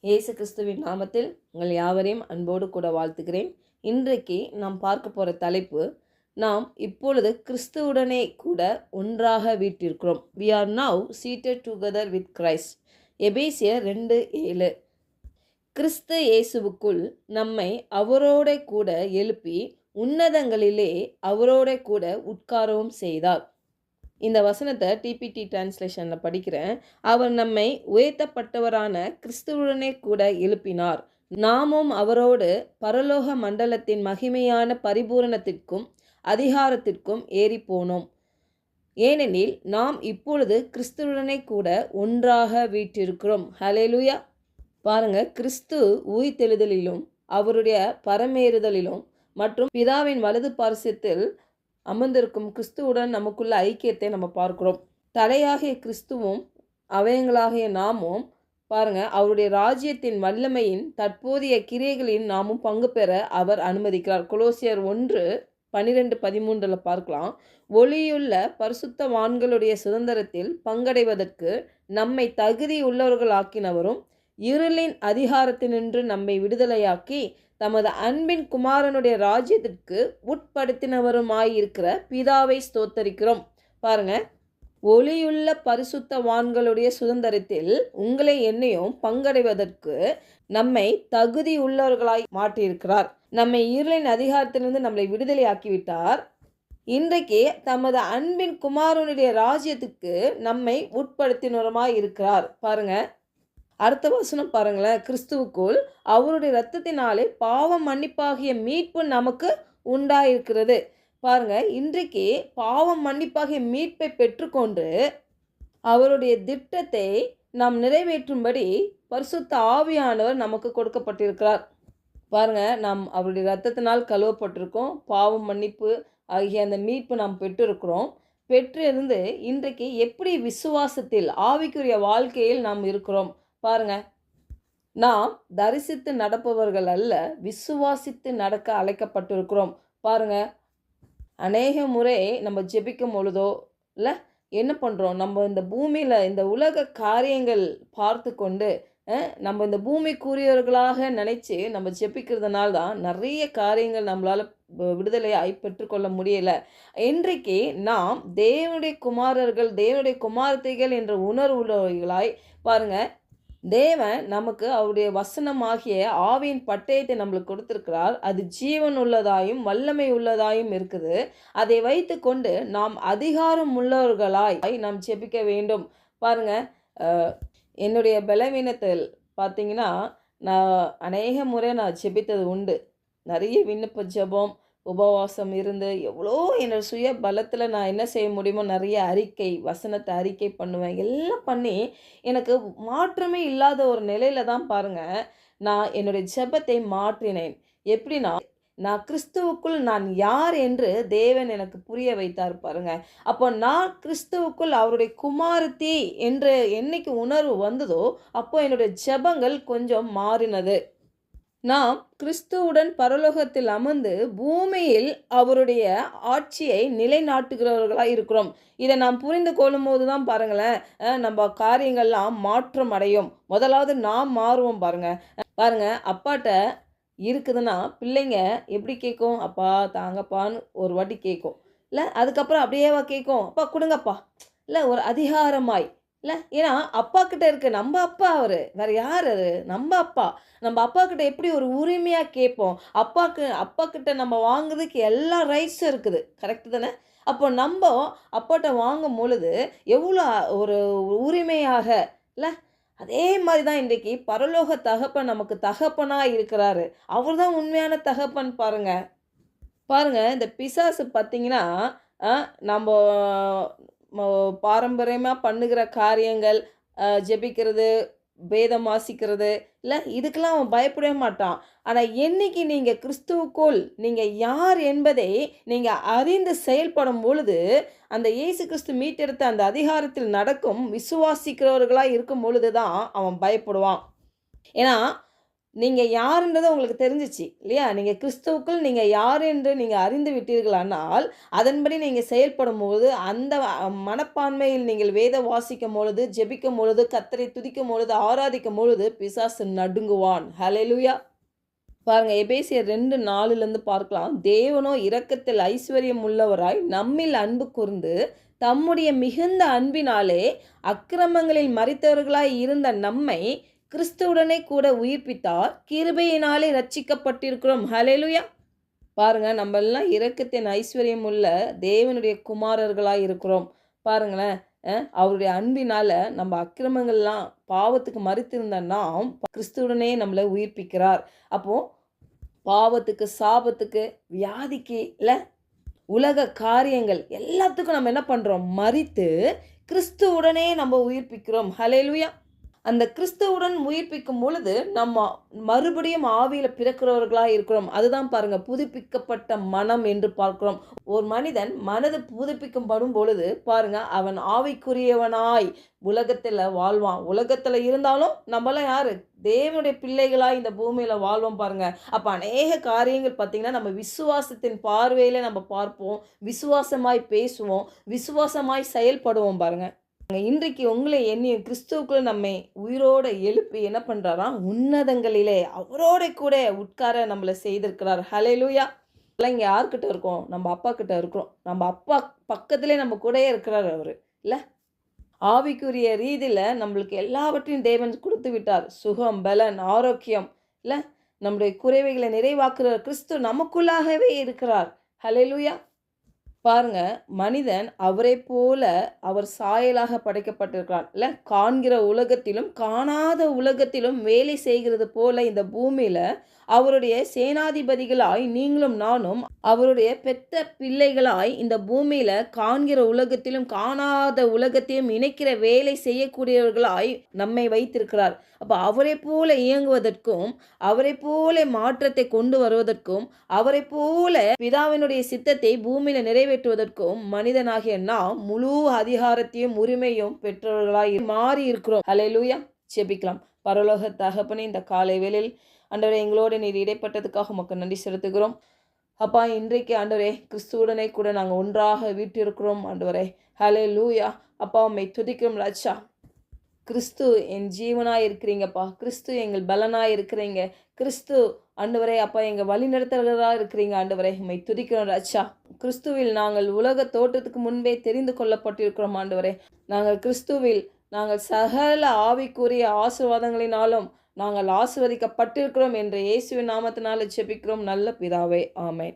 இயேசு கிறிஸ்துவின் நாமத்தில் உங்கள் யாவரையும் அன்போடு கூட வாழ்த்துகிறேன். இன்றைக்கு நாம் பார்க்க போகிற தலைப்பு, நாம் இப்பொழுது கிறிஸ்துவுடனே கூட ஒன்றாக வீற்றிருக்கிறோம். We are now seated together with Christ. எபேசியர் 2:7. கிறிஸ்து இயேசுவுக்குள் நம்மை அவரோட கூட எழுப்பி உன்னதங்களிலே அவரோட கூட உட்காரவும் செய்தார். இந்த வசனத்தை டிபிடி டிரான்ஸ்லேஷனில் படிக்கிறேன். அவர் நம்மை உயர்த்தப்பட்டவரான கிறிஸ்துவுடனே கூட எழுப்பினார். நாமும் அவரோடு பரலோக மண்டலத்தின் மகிமையான பரிபூரணத்திற்கும் அதிகாரத்திற்கும் ஏறி போனோம். ஏனெனில் நாம் இப்பொழுது கிறிஸ்துவுடனே கூட ஒன்றாக வீற்றிருக்கிறோம். ஹல்லேலூயா. பாருங்க, கிறிஸ்து உயிர்த்தெழுதலிலும் அவருடைய பரமேறுதலிலும் மற்றும் பிதாவின் வலது பார்சத்தில் அமர்ந்திருக்கும் கிறிஸ்துவுடன் நமக்குள்ள ஐக்கியத்தை நம்ம பார்க்கிறோம். தலையாகிய கிறிஸ்துவும் அவயங்களாகிய நாமும் பாருங்க, அவருடைய ராஜ்யத்தின் வல்லமையின் தற்போதைய கிரியைகளின் நாமும் பங்கு பெற அவர் அனுமதிக்கிறார். கொலோசியர் 1:12-13 பார்க்கலாம். ஒளியுள்ள பரிசுத்தவான்களுடைய சுதந்திரத்தில் பங்கடைவதற்கு நம்மை தகுதி உள்ளவர்களாக்கினவரும் இருளின் அதிகாரத்தினின்று நம்மை விடுதலையாக்கி தமது அன்பின் குமாரனுடைய ராஜ்யத்திற்கு உட்படுத்தினவருமாயிருக்கிற பிதாவை ஸ்தோத்தரிக்கிறோம். பாருங்க, ஒளியுள்ள பரிசுத்தவான்களுடைய சுதந்திரத்தில் உங்களை என்னையும் பங்கடைவதற்கு நம்மை தகுதி உள்ளவர்களாய் மாற்றியிருக்கிறார். நம்மை இருளின் அதிகாரத்திலிருந்து நம்மளை விடுதலை ஆக்கிவிட்டார். இன்றைக்கு தமது அன்பின் குமாரனுடைய ராஜ்யத்துக்கு நம்மை உட்படுத்தினவருமாய் இருக்கிறார். பாருங்க, அடுத்த வசனம் பாருங்களேன். கிறிஸ்துவுக்குள் அவருடைய இரத்தத்தினாலே பாவம் மன்னிப்பாகிய மீட்பு நமக்கு உண்டாயிருக்கிறது. பாருங்க, இன்றைக்கு பாவம் மன்னிப்பாகிய மீட்பை பெற்றுக்கொண்டு அவருடைய திட்டத்தை நாம் நிறைவேற்றும்படி பரிசுத்த ஆவியானவர் நமக்கு கொடுக்கப்பட்டிருக்கிறார். பாருங்க, நாம் அவருடைய இரத்தத்தினால் கழுவப்பட்டிருக்கோம். பாவம் மன்னிப்பு ஆகிய அந்த மீட்பு நாம் பெற்றிருக்கிறோம். பெற்றிருந்து இன்றைக்கு எப்படி விசுவாசத்தில் ஆவிக்குரிய வாழ்க்கையில் நாம் இருக்கிறோம். பாருங்க, நாம் தரிசித்து நடப்பவர்கள் அல்ல, விசுவாசித்து நடக்க அழைக்கப்பட்டிருக்கிறோம். பாருங்க, அநேக முறை நம்ம ஜெபிக்கும் பொழுதோ இல்லை என்ன பண்ணுறோம், நம்ம இந்த பூமியில் இந்த உலக காரியங்கள் பார்த்து கொண்டு நம்ம இந்த பூமிக்குரியவர்களாக நினச்சி நம்ம ஜெபிக்கிறதுனால தான் நிறைய காரியங்கள் நம்மளால் விடுதலையாய் பெற்றுக்கொள்ள முடியலை. இன்றைக்கு நாம் தேவனுடைய குமாரர்கள், தேவனுடைய குமாரத்தைகள் என்ற உணர்வுள்ளவர்களாய் பாருங்கள், தேவன் நமக்கு அவருடைய வசனமாகிய ஆவியின் பட்டயத்தை நம்மளுக்கு கொடுத்துருக்கிறார். அது ஜீவன் உள்ளதாயும் வல்லமை உள்ளதாயும் இருக்குது. அதை வைத்து கொண்டு நாம் அதிகாரம் உள்ளவர்களாய் நாம் ஜெபிக்க வேண்டும். பாருங்க, என்னுடைய பலவீனத்தில் பார்த்தீங்கன்னா நான் அநேக முறை நான் ஜெபித்தது உண்டு. நிறைய விண்ணப்ப ஜெபம், உபவாசம் இருந்து எவ்வளோ என்னோடய சுய பலத்தில் நான் என்ன செய்ய முடியுமோ நிறைய அறிக்கை, வசனத்தை அறிக்கை பண்ணுவேன். எல்லாம் பண்ணி எனக்கு மாற்றமே இல்லாத ஒரு நிலையில் தான் பாருங்கள் நான் என்னுடைய ஜெபத்தை மாற்றினேன். எப்படின்னா, நான் கிறிஸ்துவுக்குள் நான் யார் என்று தேவன் எனக்கு புரிய வைத்தார். பாருங்க, அப்போ நான் கிறிஸ்துவுக்குள் அவருடைய குமாரத்தி என்று என்னைக்கு உணர்வு வந்ததோ அப்போ என்னுடைய ஜெபங்கள் கொஞ்சம் மாறினது. நாம் கிறிஸ்துவுடன் பரலோகத்தில் அமர்ந்து பூமியில் அவருடைய ஆட்சியை நிலைநாட்டுகிறவர்களாக இருக்கிறோம். இதை நாம் புரிந்து கொள்ளும் போது தான் பாருங்களேன் நம்ம காரியங்கள்லாம் மாற்றம் அடையும். முதலாவது நாம் மாறுவோம். பாருங்க, அப்பாட்ட இருக்குதுன்னா பிள்ளைங்க எப்படி கேட்கும், அப்பா தாங்கப்பான்னு ஒரு வாட்டி கேட்கும் இல்லை, அதுக்கப்புறம் அப்படியேவா கேட்கும், அப்பா கொடுங்கப்பா இல்லை, ஒரு அதிகாரமாய் இல்லை. ஏன்னா அப்பா கிட்ட இருக்க நம்ம அப்பா, அவர் வேறு யார், அது நம்ம அப்பா. நம்ம அப்பா கிட்ட எப்படி ஒரு உரிமையாக கேட்போம். அப்பா கிட்ட நம்ம வாங்குறதுக்கு எல்லா ரைட்ஸும் இருக்குது. கரெக்டு தானே? அப்போ நம்ம அப்பாட்ட வாங்கும் பொழுது எவ்வளோ ஒரு உரிமையாக இல்லை. அதே மாதிரி தான் இன்றைக்கு பரலோக தகப்பன் நமக்கு தகப்பனாக இருக்கிறாரு. அவர் தான் உண்மையான தகப்பன். பாருங்க, இந்த பிசாசு பார்த்திங்கன்னா நம்ம பாரம்பரியமாக பண்ணுகிற காரியங்கள், ஜெபிக்கிறது, வேதம் வாசிக்கிறது இல்லை, இதுக்கெல்லாம் அவன் பயப்படவே மாட்டான். ஆனால் என்னைக்கு நீங்கள் கிறிஸ்துவுக்குள் நீங்கள் யார் என்பதை நீங்கள் அறிந்து செயல்படும் பொழுது அந்த இயேசு கிறிஸ்து மீட்டெடுத்த அந்த அதிகாரத்தில் நடக்கும் விசுவாசிக்கிறவர்களாக இருக்கும் பொழுது தான் அவன் பயப்படுவான். ஏன்னா நீங்கள் யாருன்றது உங்களுக்கு தெரிஞ்சிச்சு இல்லையா? நீங்கள் கிறிஸ்துவுக்குள் நீங்கள் யார் என்று நீங்கள் அறிந்து விட்டீர்களானால், அதன்படி நீங்கள் செயல்படும்போது, அந்த மனப்பான்மையில் நீங்கள் வேதம் வாசிக்கும் பொழுது, ஜெபிக்கும் பொழுது, கர்த்தரை துதிக்கும் பொழுது, ஆராதிக்கும் பொழுது, பிசாசு நடுங்குவான். ஹல்லேலூயா! பாருங்க, எபேசியர் 2:4 பார்க்கலாம். தேவனோ இரக்கத்தில் ஐஸ்வர்யம் உள்ளவராய் நம்மில் அன்பு கூர்ந்து தம்முடைய மிகுந்த அன்பினாலே அக்கிரமங்களில் மரித்தவர்களாய் இருந்த நம்மை கிறிஸ்துவுடனே கூட உயிர்ப்பித்தார். கிருபையினாலே ரட்சிக்கப்பட்டிருக்கிறோம். ஹல்லேலூயா! பாருங்க, நம்ம எல்லாம் இரக்கத்தின் ஐஸ்வர்யம் உள்ள தேவனுடைய குமாரர்களாய் இருக்கிறோம். பாருங்களேன், அவருடைய அன்பினால நம்ம அக்கிரமங்கள்லாம் பாவத்துக்கு மரித்திருந்த நாம் கிறிஸ்துவுடனே நம்மளை உயிர்ப்பிக்கிறார். அப்போ பாவத்துக்கு, சாபத்துக்கு, வியாதிக்கு இல்லை, உலக காரியங்கள் எல்லாத்துக்கும் நம்ம என்ன பண்ணுறோம்? மரித்து கிறிஸ்துவுடனே நம்ம உயிர்ப்பிக்கிறோம். ஹல்லேலூயா! அந்த கிறிஸ்துவுடன் உயிர்ப்பிக்கும் பொழுது நம்ம மறுபடியும் ஆவியில் பிறக்கிறவர்களாக இருக்கிறோம். அதுதான் பாருங்க, புதுப்பிக்கப்பட்ட மனம் என்று பார்க்கிறோம். ஒரு மனிதன் மனது புதுப்பிக்கப்படும் பொழுது பாருங்க, அவன் ஆவிக்குரியவனாய் உலகத்தில் வாழ்வான். உலகத்தில் இருந்தாலும் நம்மளாம் யாரு? தேவனுடைய பிள்ளைகளாய் இந்த பூமியில் வாழ்வோம். பாருங்க, அப்போ அநேக காரியங்கள் பார்த்தீங்கன்னா நம்ம விசுவாசத்தின் பார்வையில் நம்ம பார்ப்போம், விசுவாசமாய் பேசுவோம், விசுவாசமாய் செயல்படுவோம். பாருங்க, இன்றைக்கு உங்களை எண்ணியும் கிறிஸ்துவுக்குள் நம்மை உயிரோடு எழுப்பி என்ன பண்ணுறாராம்? உன்னதங்களிலே அவரோட கூட உட்கார நம்மளை செய்திருக்கிறார். ஹல்லேலூயா! இங்கே யார்கிட்ட இருக்கோம்? நம்ம அப்பா கிட்ட இருக்கிறோம். நம்ம அப்பா பக்கத்திலே நம்ம கூடயே இருக்கிறார் அவர் இல்லை? ஆவிக்குரிய ரீதியில் நம்மளுக்கு எல்லாவற்றையும் தேவன் கொடுத்து விட்டார். சுகம், பலன், ஆரோக்கியம் இல்லை, நம்முடைய குறைவைகளை நிறைவாக்குற கிறிஸ்து நமக்குள்ளாகவே இருக்கிறார். ஹல்லேலூயா! பாருங்க, மனிதன் அவரை போல அவர் சாயலாக படைக்கப்பட்டிருக்கிறார் இல்லை? காண்கிற உலகத்திலும் காணாத உலகத்திலும் வேலை செய்கிறது போல இந்த பூமியில் அவருடைய சேனாதிபதிகளாய் நீங்களும் நானும் அவருடைய பெத்த பிள்ளைகளாய் இந்த பூமியில் காண்கிற உலகத்திலும் காணாத உலகத்தையும் இணைக்கிற வேலை செய்யக்கூடியவர்களாய் நம்மை வைத்திருக்கிறார். அப்போ அவரை போல இயங்குவதற்கும், அவரை போல மாற்றத்தை கொண்டு வருவதற்கும், அவரை போல பிதாவினுடைய சித்தத்தை பூமியில் நிறைவேற்றுவதற்கும் மனிதனாகிய நாம் முழு அதிகாரத்தையும் உரிமையும் பெற்றவர்களாய் மாறி இருக்கிறோம். ஹல்லேலூயா! ஜெபிக்கலாம். பரலோக தகப்பனே, இந்த காலை வேளையில் ஆண்டவரே, எங்களோடு நீர் இடைப்பட்டதுக்காக உமக்கு நன்றி செலுத்துகிறோம். அப்பா, இன்றைக்கு ஆண்டவரே கிறிஸ்துவுடனே கூட நாங்கள் ஒன்றாக வீட்டிருக்கிறோம். ஆண்டவரே, ஹல்லேலூயா! அப்பா, உம்மை துதிக்கிறோம் ராஜா. கிறிஸ்து என் ஜீவனாக இருக்கிறீங்கப்பா. கிறிஸ்து எங்கள் பலனாக இருக்கிறீங்க. கிறிஸ்து ஆண்டவரே அப்பா எங்கள் வழி நடத்துகிறவராக இருக்கிறீங்க. ஆண்டவரே, உம்மை துதிக்கிறோம் ராஜா. கிறிஸ்துவில் நாங்கள் உலக தோற்றத்துக்கு முன்பே தெரிந்து கொள்ளப்பட்டிருக்கிறோம். ஆண்டவரே, நாங்கள் கிறிஸ்துவில் நாங்கள் சகல ஆவிக்குரிய ஆசீர்வாதங்களினாலும் நாங்கள் ஆசீர்வதிக்கப்பட்டிருக்கிறோம் என்று இயேசுவின் நாமத்தினால ஜெபிக்கிறோம் நல்ல பிதாவே. ஆமென்.